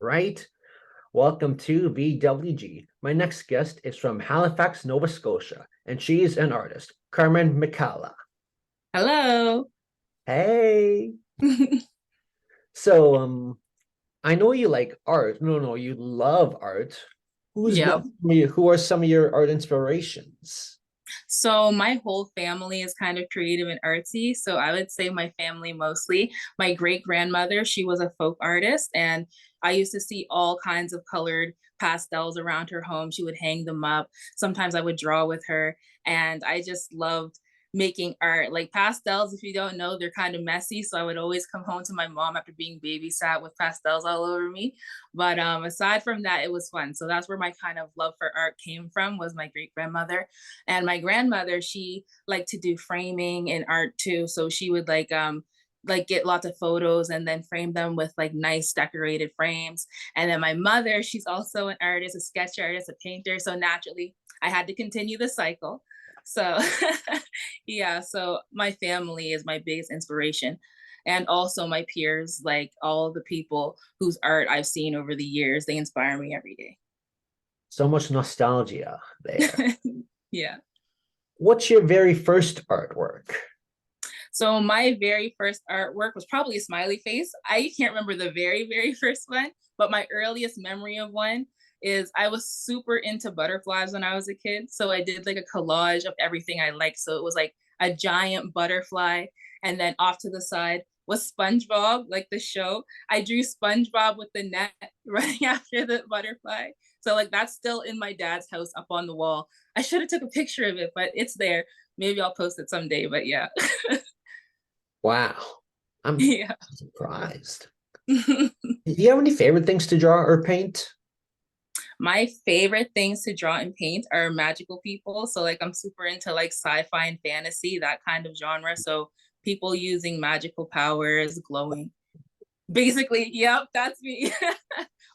right? Welcome to VWG. My next guest is from Halifax, Nova Scotia, and she's an artist, Carmahnm. Hello. Hey. So, I know you like art. No, you love art. Yeah. Who are some of your art inspirations? So my whole family is kind of creative and artsy. So I would say my family mostly. My great grandmother, she was a folk artist, and I used to see all kinds of colored pastels around her home. She would hang them up. Sometimes I would draw with her, and I just loved making art. Like pastels, if you don't know, they're kind of messy. So I would always come home to my mom after being babysat with pastels all over me. But aside from that, it was fun. So that's where my kind of love for art came from, was my great grandmother. And my grandmother, she liked to do framing and art too. So she would like get lots of photos and then frame them with like nice decorated frames. And then my mother, she's also an artist, a sketch artist, a painter. So naturally, I had to continue the cycle. So yeah, so my family is my biggest inspiration. And also my peers, like all the people whose art I've seen over the years, they inspire me every day. So much nostalgia there. Yeah. What's your very first artwork? So my very first artwork was probably a smiley face. I can't remember the very first one, but my earliest memory of one is I was super into butterflies when I was a kid. So I did like a collage of everything I liked. So it was like a giant butterfly, and then off to the side was SpongeBob, like the show. I drew SpongeBob with the net running after the butterfly. So like that's still in my dad's house up on the wall. I should have took a picture of it, but it's there. Maybe I'll post it someday, but yeah. Wow, I'm Yeah. surprised. Do you have any favorite things to draw or paint? My favorite things to draw and paint are magical people. So like I'm super into like sci-fi and fantasy, that kind of genre. So people using magical powers, glowing. Basically, yep, that's me.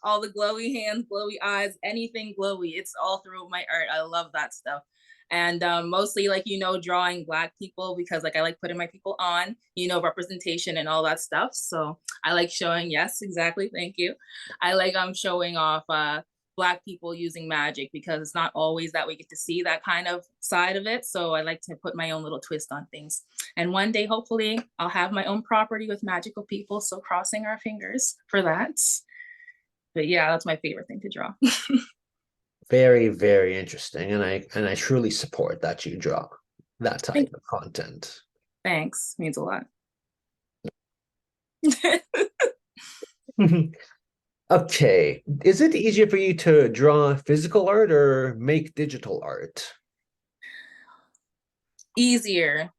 All the glowy hands, glowy eyes, anything glowy. It's all through my art. I love that stuff. And mostly like, drawing Black people because like I like putting my people on, representation and all that stuff. So I like showing, yes, exactly. Thank you. I like showing off Black people using magic because it's not always that we get to see that kind of side of it. So I like to put my own little twist on things. And one day, hopefully, I'll have my own property with magical people. So crossing our fingers for that. But yeah, that's my favorite thing to draw. Very, very interesting, and I truly support that you draw that type of content. Thanks. Means a lot. Okay, is it easier for you to draw physical art or make digital art? Easier.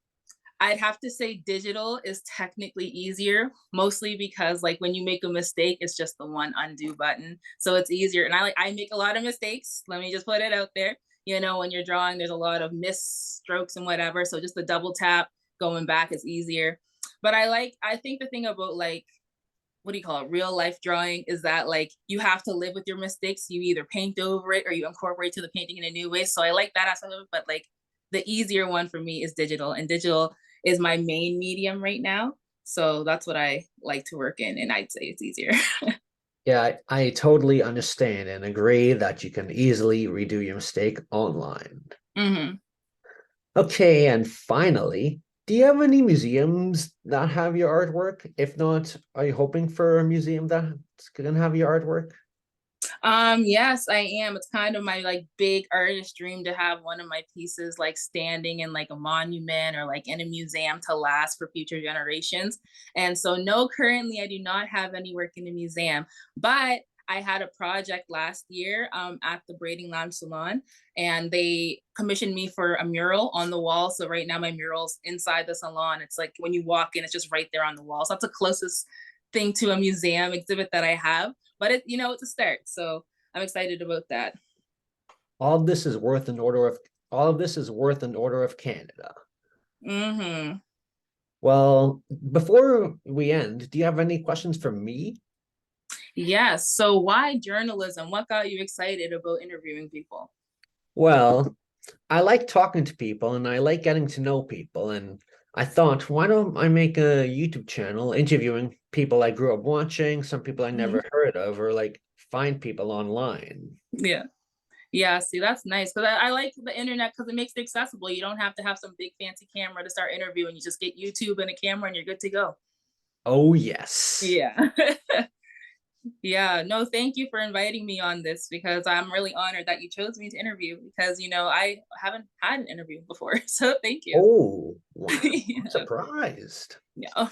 I'd have to say digital is technically easier, mostly because like when you make a mistake, it's just the one undo button. So it's easier. And I make a lot of mistakes. Let me just put it out there. When you're drawing, there's a lot of misstrokes and whatever. So just the double tap going back is easier. But I think the thing about like what do you call it, real life drawing is that like you have to live with your mistakes. You either paint over it or you incorporate to the painting in a new way. So I like that aspect of it, but like the easier one for me is digital, and digital is my main medium right now. So that's what I like to work in, and I'd say it's easier. Yeah, I totally understand and agree that you can easily redo your mistake online. Hmm. Okay, and finally, do you have any museums that have your artwork? If not, are you hoping for a museum that's gonna have your artwork? Yes, I am. It's kind of my like big artist dream to have one of my pieces like standing in like a monument or like in a museum to last for future generations. And so no, currently I do not have any work in a museum, but I had a project last year at the Braiding Lounge Salon, and they commissioned me for a mural on the wall. So right now my mural's inside the salon. It's like when you walk in, it's just right there on the wall. So that's the closest thing to a museum exhibit that I have, but it's a start. So I'm excited about that. All this is worth an order of all of this is worth an order of Canada. Hmm. Well, before we end, do you have any questions for me? Yes. So why journalism? What got you excited about interviewing people? Well, I like talking to people and I like getting to know people, and I thought, why don't I make a YouTube channel interviewing people I grew up watching, some people I Mhm. never heard of, or like find people online. Yeah. Yeah, see, that's nice because I like the internet because it makes it accessible. You don't have to have some big fancy camera to start interviewing. You just get YouTube and a camera and you're good to go. Oh, yes. Yeah. Yeah, no, thank you for inviting me on this because I'm really honored that you chose me to interview because, I haven't had an interview before. So thank you. Oh, wow. I'm Yeah. surprised. Yeah. Oh,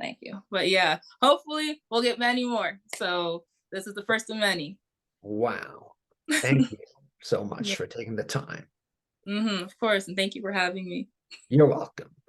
thank you. But yeah, hopefully we'll get many more. So this is the first of many. Wow. Thank you so much Yeah. for taking the time. Of course. And thank you for having me. You're welcome.